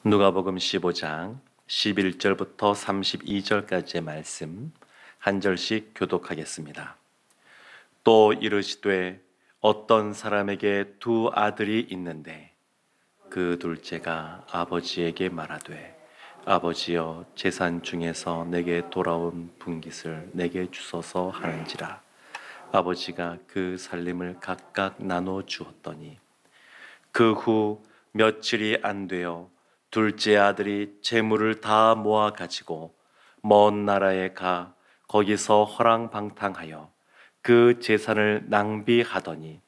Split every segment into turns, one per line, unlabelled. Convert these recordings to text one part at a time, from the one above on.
누가복음 15장 11절부터 32절까지의 말씀 한 절씩 교독하겠습니다. 또 이르시되 어떤 사람에게 두 아들이 있는데 그 둘째가 아버지에게 말하되 아버지여 재산 중에서 내게 돌아온 분깃을 내게 주소서 하는지라. 아버지가 그 살림을 각각 나눠 주었더니 그 후 며칠이 안 되어 둘째 아들이 재물을 다 모아 가지고 먼 나라에 가 거기서 허랑방탕하여 그 재산을 낭비하더니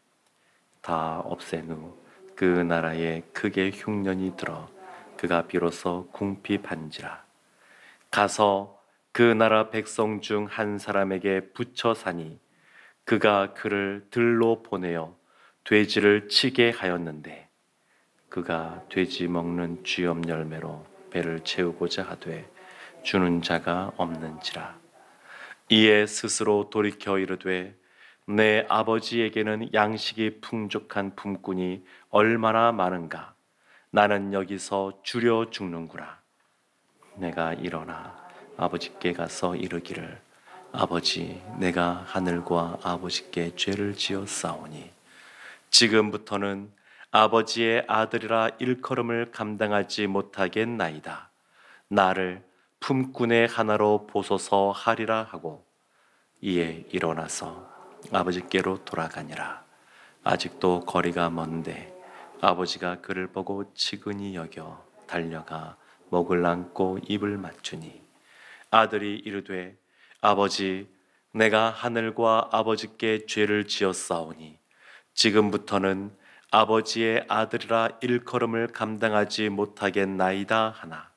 다 없앤 후 그 나라에 크게 흉년이 들어 그가 비로소 궁핍한지라. 가서 그 나라 백성 중 한 사람에게 붙여 사니 그가 그를 들로 보내어 돼지를 치게 하였는데 그가 돼지 먹는 쥐염 열매로 배를 채우고자 하되 주는 자가 없는지라. 이에 스스로 돌이켜 이르되 내 아버지에게는 양식이 풍족한 품꾼이 얼마나 많은가. 나는 여기서 줄여 죽는구나. 내가 일어나 아버지께 가서 이르기를 아버지, 내가 하늘과 아버지께 죄를 지었사오니 지금부터는 아버지의 아들이라 일컬음을 감당하지 못하겠나이다. 나를 품꾼의 하나로 보소서 하리라 하고 이에 일어나서 아버지께로 돌아가니라. 아직도 거리가 먼데 아버지가 그를 보고 측은히 여겨 달려가 목을 안고 입을 맞추니 아들이 이르되 아버지, 내가 하늘과 아버지께 죄를 지었사오니 지금부터는 아버지의 아들이라 일컬음을 감당하지 못하겠나이다 하나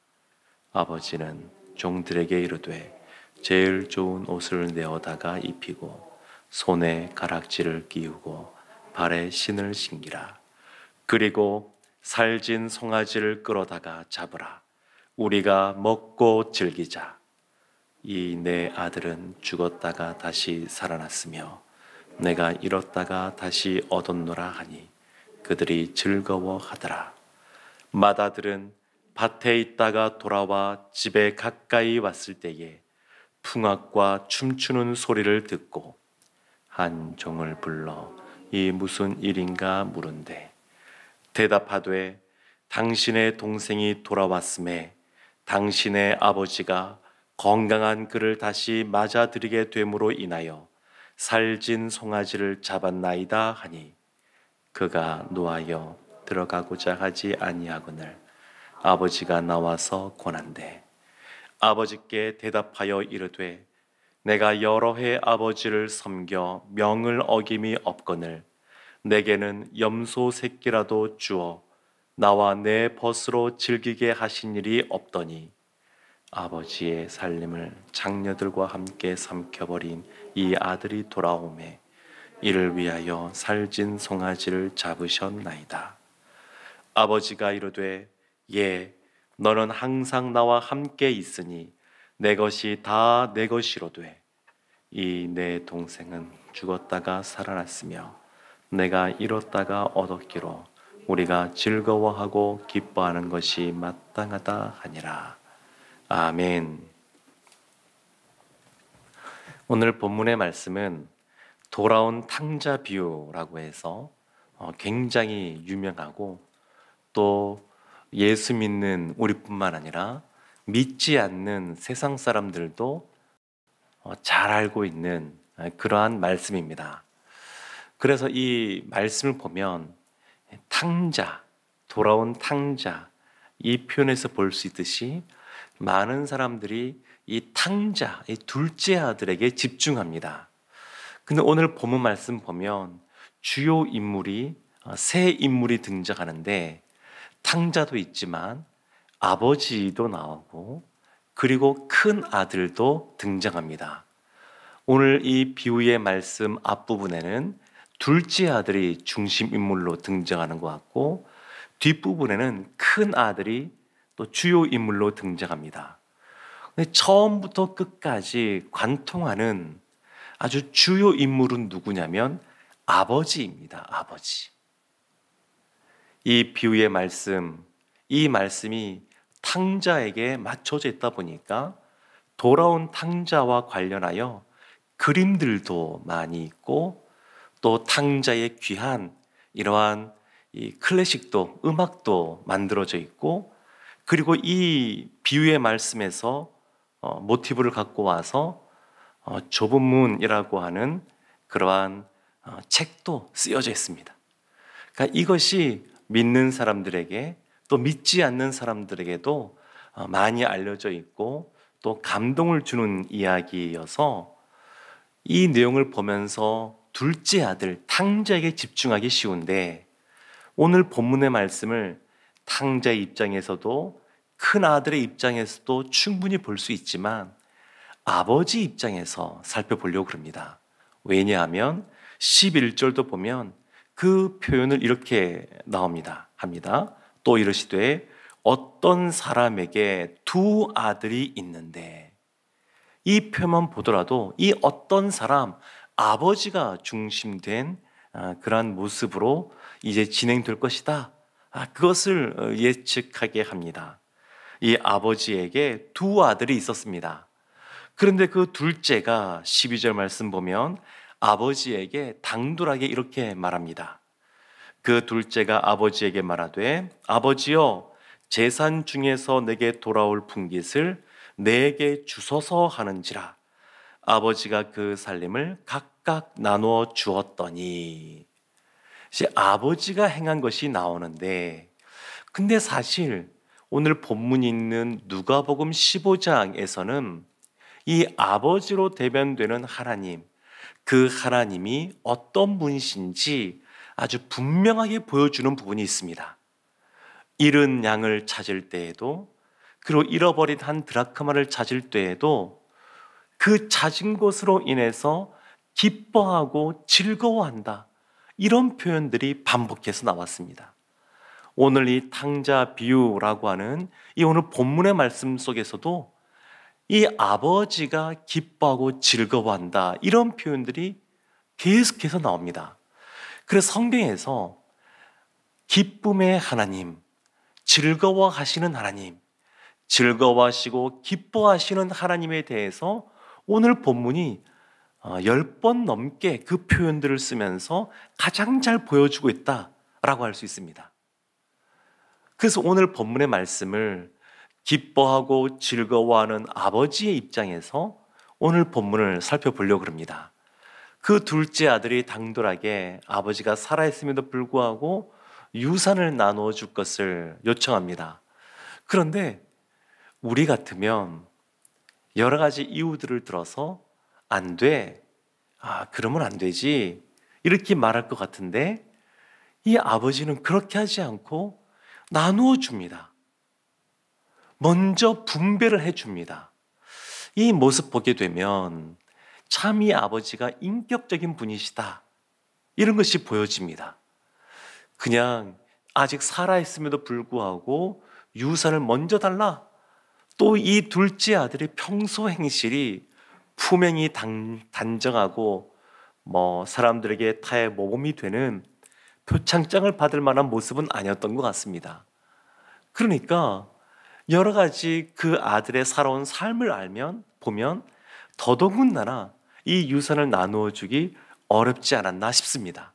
아버지는 종들에게 이르되 제일 좋은 옷을 내어다가 입히고 손에 가락지를 끼우고 발에 신을 신기라. 그리고 살진 송아지를 끌어다가 잡으라. 우리가 먹고 즐기자. 이 내 아들은 죽었다가 다시 살아났으며 내가 잃었다가 다시 얻었노라 하니 그들이 즐거워하더라. 맏아들은 밭에 있다가 돌아와 집에 가까이 왔을 때에 풍악과 춤추는 소리를 듣고 한 종을 불러 이 무슨 일인가 물은데 대답하되 당신의 동생이 돌아왔음에 당신의 아버지가 건강한 그를 다시 맞아들이게 됨으로 인하여 살진 송아지를 잡았나이다 하니 그가 노하여 들어가고자 하지 아니하거늘 아버지가 나와서 권한대 아버지께 대답하여 이르되 내가 여러 해 아버지를 섬겨 명을 어김이 없거늘 내게는 염소 새끼라도 주어 나와 내 벗으로 즐기게 하신 일이 없더니 아버지의 살림을 장녀들과 함께 삼켜버린 이 아들이 돌아오매 이를 위하여 살진 송아지를 잡으셨나이다. 아버지가 이르되 예, 너는 항상 나와 함께 있으니 내 것이 다 내 것이로되 이 내 동생은 죽었다가 살아났으며 내가 잃었다가 얻었기로 우리가 즐거워하고 기뻐하는 것이 마땅하다 하니라. 아멘. 오늘 본문의 말씀은 돌아온 탕자 비유라고 해서 굉장히 유명하고 또 예수 믿는 우리뿐만 아니라 믿지 않는 세상 사람들도 잘 알고 있는 그러한 말씀입니다. 그래서 이 말씀을 보면 탕자, 돌아온 탕자 이 표현에서 볼 수 있듯이 많은 사람들이 이 탕자, 이 둘째 아들에게 집중합니다. 근데 오늘 본문 말씀 보면 주요 인물이 세 인물이 등장하는데 탕자도 있지만 아버지도 나오고 그리고 큰 아들도 등장합니다. 오늘 이 비유의 말씀 앞부분에는 둘째 아들이 중심 인물로 등장하는 것 같고 뒷부분에는 큰 아들이 또 주요 인물로 등장합니다. 근데 처음부터 끝까지 관통하는 아주 주요 인물은 누구냐면 아버지입니다. 아버지. 이 비유의 말씀, 이 말씀이 탕자에게 맞춰져 있다 보니까 돌아온 탕자와 관련하여 그림들도 많이 있고 또 탕자의 귀한 이러한 이 클래식도 음악도 만들어져 있고 그리고 이 비유의 말씀에서 모티브를 갖고 와서 좁은 문이라고 하는 그러한 책도 쓰여져 있습니다. 그러니까 이것이 믿는 사람들에게 또 믿지 않는 사람들에게도 많이 알려져 있고 또 감동을 주는 이야기여서 이 내용을 보면서 둘째 아들 탕자에게 집중하기 쉬운데 오늘 본문의 말씀을 탕자의 입장에서도 큰 아들의 입장에서도 충분히 볼 수 있지만 아버지 입장에서 살펴보려고 합니다. 왜냐하면 11절도 보면 그 표현을 이렇게 합니다. 또 이르시되 어떤 사람에게 두 아들이 있는데, 이 표현만 보더라도 이 어떤 사람, 아버지가 중심된 그러한 모습으로 이제 진행될 것이다. 그것을 예측하게 합니다. 이 아버지에게 두 아들이 있었습니다. 그런데 그 둘째가 12절 말씀 보면 아버지에게 당돌하게 이렇게 말합니다. 그 둘째가 아버지에게 말하되 아버지여 재산 중에서 내게 돌아올 분깃을 내게 주소서 하는지라. 아버지가 그 살림을 각각 나누어 주었더니, 이제 아버지가 행한 것이 나오는데, 근데 사실 오늘 본문이 있는 누가복음 15장에서는 이 아버지로 대변되는 하나님, 그 하나님이 어떤 분이신지 아주 분명하게 보여주는 부분이 있습니다. 잃은 양을 찾을 때에도, 그리고 잃어버린 한 드라크마를 찾을 때에도 그 찾은 것으로 인해서 기뻐하고 즐거워한다. 이런 표현들이 반복해서 나왔습니다. 오늘 이 탕자 비유라고 하는 이 오늘 본문의 말씀 속에서도 이 아버지가 기뻐하고 즐거워한다. 이런 표현들이 계속해서 나옵니다. 그래서 성경에서 기쁨의 하나님, 즐거워하시는 하나님, 즐거워하시고 기뻐하시는 하나님에 대해서 오늘 본문이 10번 넘게 그 표현들을 쓰면서 가장 잘 보여주고 있다라고 할 수 있습니다. 그래서 오늘 본문의 말씀을 기뻐하고 즐거워하는 아버지의 입장에서 오늘 본문을 살펴보려고 합니다. 그 둘째 아들이 당돌하게 아버지가 살아있음에도 불구하고 유산을 나누어 줄 것을 요청합니다. 그런데 우리 같으면 여러 가지 이유들을 들어서 안 돼, 그러면 안 되지, 이렇게 말할 것 같은데 이 아버지는 그렇게 하지 않고 나누어 줍니다. 먼저 분배를 해줍니다. 이 모습 보게 되면 참 이 아버지가 인격적인 분이시다, 이런 것이 보여집니다. 그냥 아직 살아있음에도 불구하고 유산을 먼저 달라. 또 이 둘째 아들의 평소 행실이 품행이 단정하고 사람들에게 타의 모범이 되는 표창장을 받을 만한 모습은 아니었던 것 같습니다. 그러니까 여러 가지 그 아들의 살아온 삶을 보면 더더군다나 이 유산을 나누어 주기 어렵지 않았나 싶습니다.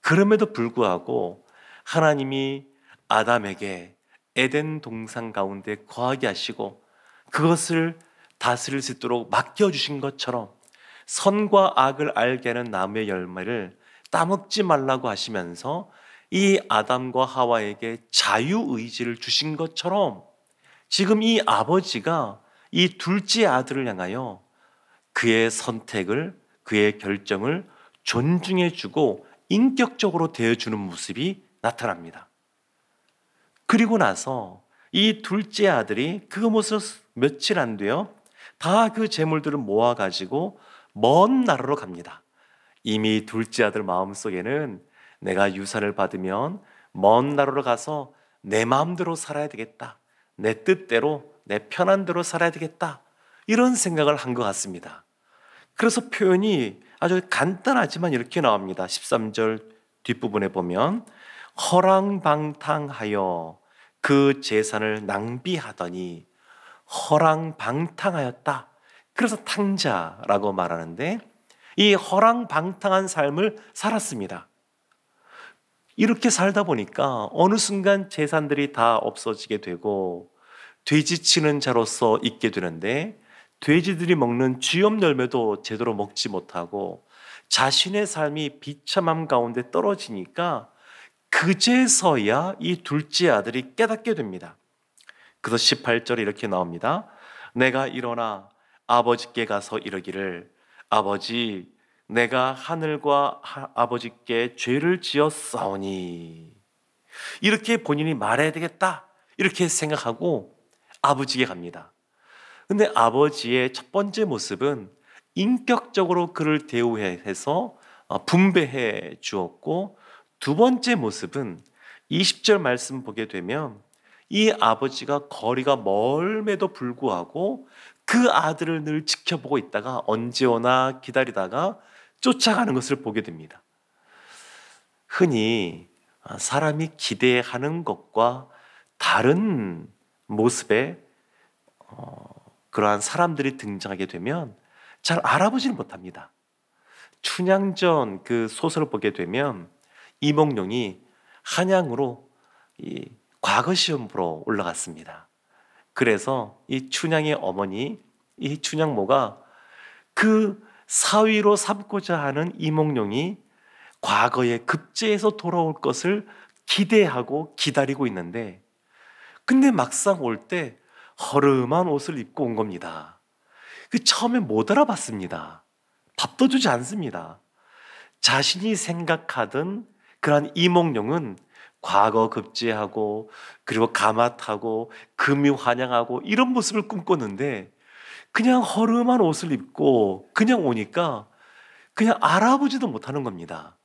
그럼에도 불구하고 하나님이 아담에게 에덴 동산 가운데 거하게 하시고 그것을 다스릴 수 있도록 맡겨주신 것처럼 선과 악을 알게 하는 나무의 열매를 따먹지 말라고 하시면서 이 아담과 하와에게 자유의지를 주신 것처럼 지금 이 아버지가 이 둘째 아들을 향하여 그의 선택을, 그의 결정을 존중해주고 인격적으로 대해주는 모습이 나타납니다. 그리고 나서 이 둘째 아들이 그 모습 며칠 안 돼요. 다 그 재물들을 모아가지고 먼 나라로 갑니다. 이미 둘째 아들 마음속에는 내가 유산을 받으면 먼 나라로 가서 내 마음대로 살아야 되겠다, 내 뜻대로, 내 편한 대로 살아야 되겠다, 이런 생각을 한 것 같습니다. 그래서 표현이 아주 간단하지만 이렇게 나옵니다. 13절 뒷부분에 보면 허랑방탕하여 그 재산을 낭비하더니 허랑방탕하였다. 그래서 탕자라고 말하는데, 이 허랑방탕한 삶을 살았습니다. 이렇게 살다 보니까 어느 순간 재산들이 다 없어지게 되고 돼지치는 자로서 있게 되는데, 돼지들이 먹는 쥐염 열매도 제대로 먹지 못하고 자신의 삶이 비참함 가운데 떨어지니까 그제서야 이 둘째 아들이 깨닫게 됩니다. 그래서 18절에 이렇게 나옵니다. 내가 일어나 아버지께 가서 이르기를, 아버지, 내가 하늘과 아버지께 죄를 지었사오니. 이렇게 본인이 말해야 되겠다, 이렇게 생각하고 아버지께 갑니다. 근데 아버지의 첫 번째 모습은 인격적으로 그를 대우해서 분배해 주었고, 두 번째 모습은 20절 말씀 보게 되면 이 아버지가 거리가 멀음에도 불구하고 그 아들을 늘 지켜보고 있다가 언제 오나 기다리다가 쫓아가는 것을 보게 됩니다. 흔히 사람이 기대하는 것과 다른 모습의 그러한 사람들이 등장하게 되면 잘 알아보지는 못합니다. 춘향전 그 소설을 보게 되면 이몽룡이 한양으로 이 과거 시험 보러 올라갔습니다. 그래서 이 춘향의 어머니, 이 춘향모가 그 사위로 삼고자 하는 이몽룡이 과거에 급제해서 돌아올 것을 기대하고 기다리고 있는데, 근데 막상 올 때 허름한 옷을 입고 온 겁니다. 처음에 못 알아봤습니다. 밥도 주지 않습니다. 자신이 생각하던 그러한 이몽룡은 과거 급제하고 그리고 가마타고 금이 환영하고 이런 모습을 꿈꿨는데, 그냥 허름한 옷을 입고 그냥 오니까 그냥 알아보지도 못하는 겁니다.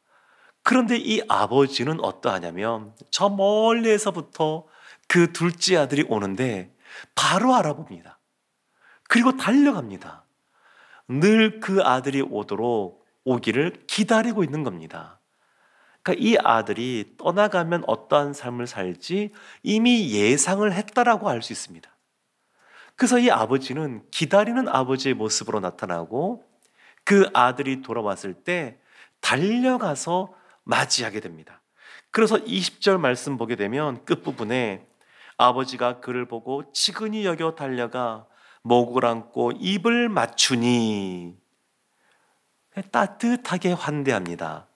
그런데 이 아버지는 어떠하냐면 저 멀리에서부터 그 둘째 아들이 오는데 바로 알아봅니다. 그리고 달려갑니다. 늘 그 아들이 오기를 기다리고 있는 겁니다. 그러니까 이 아들이 떠나가면 어떠한 삶을 살지 이미 예상을 했다라고 알 수 있습니다. 그래서 이 아버지는 기다리는 아버지의 모습으로 나타나고, 그 아들이 돌아왔을 때 달려가서 맞이하게 됩니다. 그래서 20절 말씀 보게 되면 끝부분에 아버지가 그를 보고 치근히 여겨 달려가 목을 안고 입을 맞추니, 따뜻하게 환대합니다.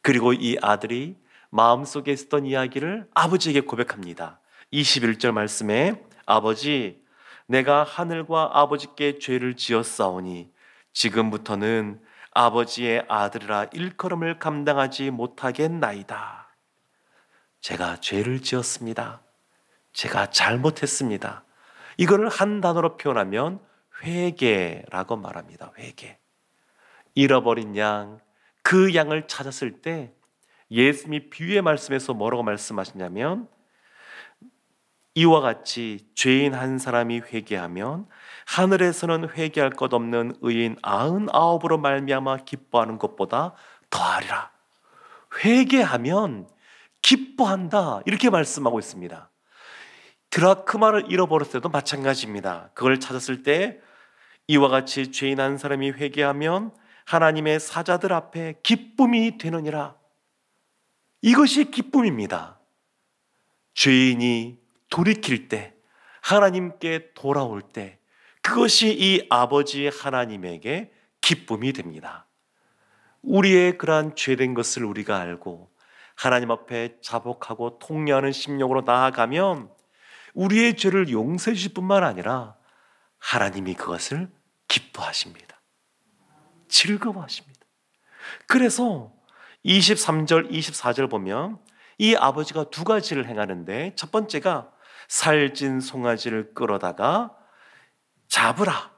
그리고 이 아들이 마음속에 있었던 이야기를 아버지에게 고백합니다. 21절 말씀에 아버지, 내가 하늘과 아버지께 죄를 지었사오니 지금부터는 아버지의 아들이라 일컬음을 감당하지 못하겠나이다. 제가 죄를 지었습니다. 제가 잘못했습니다. 이거를 한 단어로 표현하면 회개라고 말합니다. 회개. 잃어버린 양, 그 양을 찾았을 때 예수님이 비유의 말씀에서 뭐라고 말씀하시냐면, 이와 같이 죄인 한 사람이 회개하면 하늘에서는 회개할 것 없는 의인 99으로 말미암아 기뻐하는 것보다 더하리라. 회개하면 기뻐한다, 이렇게 말씀하고 있습니다. 드라크마를 잃어버렸을 때도 마찬가지입니다. 그걸 찾았을 때 이와 같이 죄인 한 사람이 회개하면 하나님의 사자들 앞에 기쁨이 되느니라. 이것이 기쁨입니다. 죄인이 돌이킬 때, 하나님께 돌아올 때, 그것이 이 아버지 하나님에게 기쁨이 됩니다. 우리의 그러한 죄된 것을 우리가 알고 하나님 앞에 자복하고 통회하는 심령으로 나아가면 우리의 죄를 용서해 주실 뿐만 아니라 하나님이 그것을 기뻐하십니다. 즐거워하십니다. 그래서 23절, 24절 보면 이 아버지가 두 가지를 행하는데, 첫 번째가 살찐 송아지를 끌어다가 잡으라.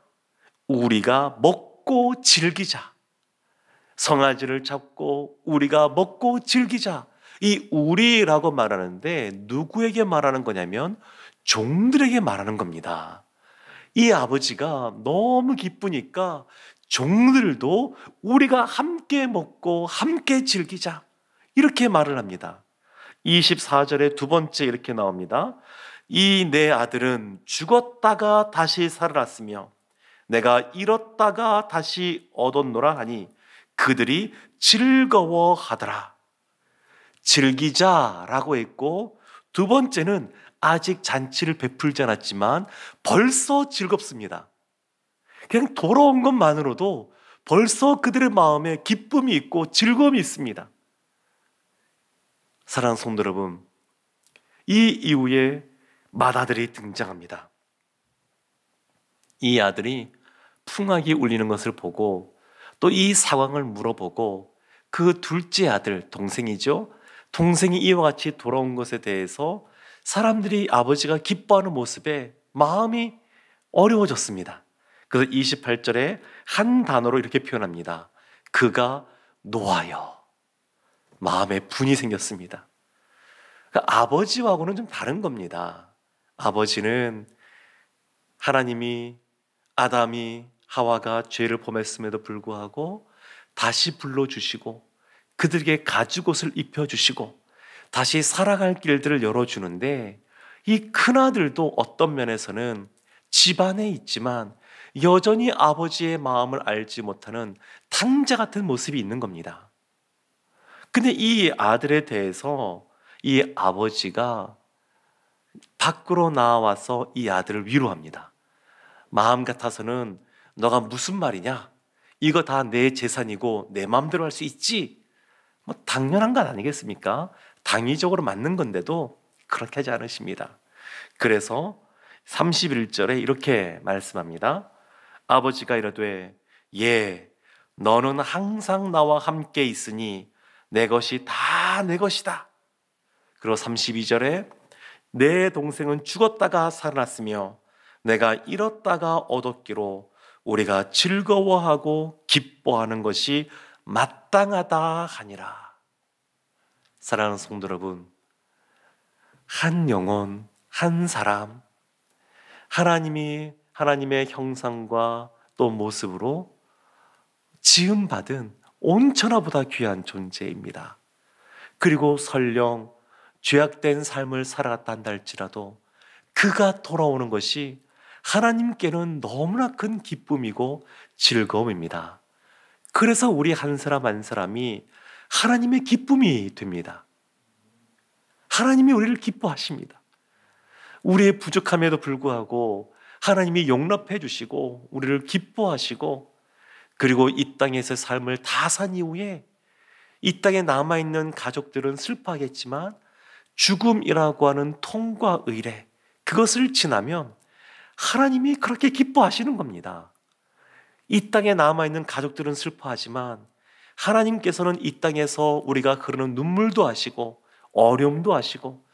우리가 먹고 즐기자. 송아지를 잡고 우리가 먹고 즐기자. 이 우리라고 말하는데 누구에게 말하는 거냐면 종들에게 말하는 겁니다. 이 아버지가 너무 기쁘니까 종들도 우리가 함께 먹고 함께 즐기자, 이렇게 말을 합니다. 24절에 두 번째 이렇게 나옵니다. 이 내 아들은 죽었다가 다시 살아났으며 내가 잃었다가 다시 얻었노라 하니 그들이 즐거워하더라. 즐기자라고 했고, 두 번째는 아직 잔치를 베풀지 않았지만 벌써 즐겁습니다. 그냥 돌아온 것만으로도 벌써 그들의 마음에 기쁨이 있고 즐거움이 있습니다. 사랑하는 성도 여러분, 이 이후에 맏아들이 등장합니다. 이 아들이 풍악이 울리는 것을 보고 또 이 상황을 물어보고 그 둘째 아들, 동생이죠. 동생이 이와 같이 돌아온 것에 대해서 사람들이 아버지가 기뻐하는 모습에 마음이 어려워졌습니다. 그래서 28절에 한 단어로 이렇게 표현합니다. 그가 노하여. 마음에 분이 생겼습니다. 그러니까 아버지하고는 좀 다른 겁니다. 아버지는 하나님이 아담이 하와가 죄를 범했음에도 불구하고 다시 불러주시고 그들에게 가죽옷을 입혀주시고 다시 살아갈 길들을 열어주는데, 이 큰아들도 어떤 면에서는 집안에 있지만 여전히 아버지의 마음을 알지 못하는 탕자 같은 모습이 있는 겁니다. 근데 이 아들에 대해서 이 아버지가 밖으로 나와서 이 아들을 위로합니다. 마음 같아서는 너가 무슨 말이냐? 이거 다 내 재산이고 내 마음대로 할 수 있지? 뭐 당연한 것 아니겠습니까? 당위적으로 맞는 건데도 그렇게 하지 않으십니다. 그래서 31절에 이렇게 말씀합니다. 아버지가 이르되 예, 너는 항상 나와 함께 있으니 내 것이 다 내 것이다. 그리고 32절에 내 동생은 죽었다가 살아났으며 내가 잃었다가 얻었기로 우리가 즐거워하고 기뻐하는 것이 마땅하다 하니라. 사랑하는 성도 여러분, 한 영혼, 한 사람, 하나님의 형상과 또 모습으로 지음받은 온천하보다 귀한 존재입니다. 그리고 설령 죄악된 삶을 살아갔다 한다 할지라도 그가 돌아오는 것이 하나님께는 너무나 큰 기쁨이고 즐거움입니다. 그래서 우리 한 사람 한 사람이 하나님의 기쁨이 됩니다. 하나님이 우리를 기뻐하십니다. 우리의 부족함에도 불구하고 하나님이 용납해 주시고 우리를 기뻐하시고, 그리고 이 땅에서 삶을 다 산 이후에 이 땅에 남아있는 가족들은 슬퍼하겠지만 죽음이라고 하는 통과 의례, 그것을 지나면 하나님이 그렇게 기뻐하시는 겁니다. 이 땅에 남아있는 가족들은 슬퍼하지만 하나님께서는 이 땅에서 우리가 흐르는 눈물도 아시고 어려움도 아시고,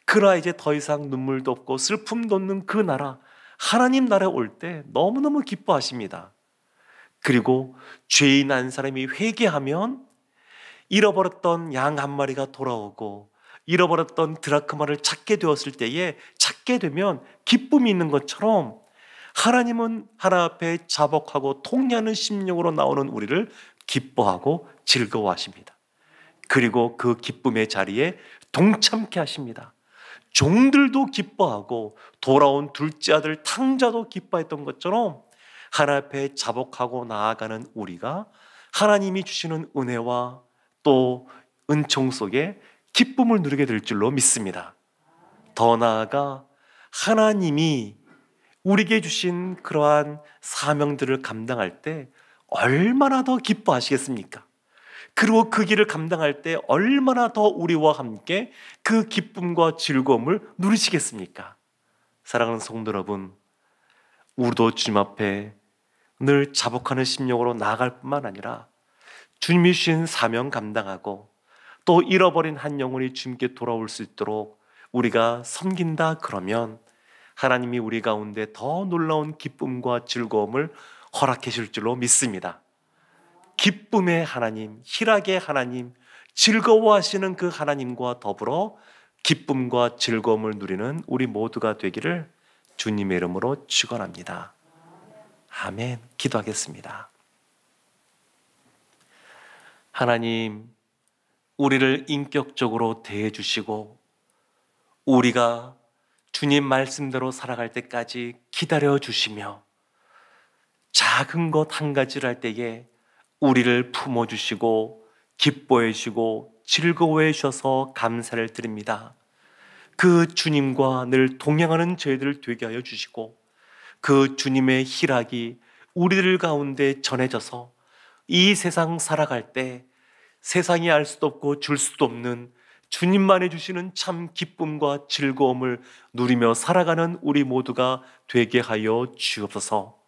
그러나 이제 더 이상 눈물도 없고 슬픔도 없는 그 나라, 하나님 나라에 올 때 너무너무 기뻐하십니다. 그리고 죄인 한 사람이 회개하면 잃어버렸던 양 한 마리가 돌아오고 잃어버렸던 드라크마를 찾게 되었을 때에 찾게 되면 기쁨이 있는 것처럼 하나님은 하나님 앞에 자복하고 통례하는 심령으로 나오는 우리를 기뻐하고 즐거워하십니다. 그리고 그 기쁨의 자리에 동참케 하십니다. 종들도 기뻐하고 돌아온 둘째 아들 탕자도 기뻐했던 것처럼 하나님 앞에 자복하고 나아가는 우리가 하나님이 주시는 은혜와 또 은총 속에 기쁨을 누리게 될 줄로 믿습니다. 더 나아가 하나님이 우리에게 주신 그러한 사명들을 감당할 때 얼마나 더 기뻐하시겠습니까? 그리고 그 길을 감당할 때 얼마나 더 우리와 함께 그 기쁨과 즐거움을 누리시겠습니까? 사랑하는 성도 여러분, 우리도 주님 앞에 늘 자복하는 심령으로 나아갈 뿐만 아니라 주님이 주신 사명 감당하고 또 잃어버린 한 영혼이 주님께 돌아올 수 있도록 우리가 섬긴다 그러면 하나님이 우리 가운데 더 놀라운 기쁨과 즐거움을 허락해 줄 줄로 믿습니다. 기쁨의 하나님, 희락의 하나님, 즐거워하시는 그 하나님과 더불어 기쁨과 즐거움을 누리는 우리 모두가 되기를 주님의 이름으로 축원합니다. 아멘. 기도하겠습니다. 하나님, 우리를 인격적으로 대해 주시고 우리가 주님 말씀대로 살아갈 때까지 기다려 주시며 작은 것 한 가지를 할 때에 우리를 품어 주시고 기뻐해 주시고 즐거워해 주셔서 감사를 드립니다. 그 주님과 늘 동행하는 저희들 되게 하여 주시고 그 주님의 희락이 우리들 가운데 전해져서 이 세상 살아갈 때 세상이 알 수도 없고 줄 수도 없는 주님만 해주시는 참 기쁨과 즐거움을 누리며 살아가는 우리 모두가 되게 하여 주옵소서.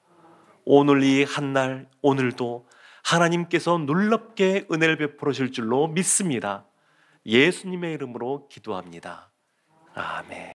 오늘 이 한날 오늘도 하나님께서 놀랍게 은혜를 베풀어 줄 줄로 믿습니다. 예수님의 이름으로 기도합니다. 아멘.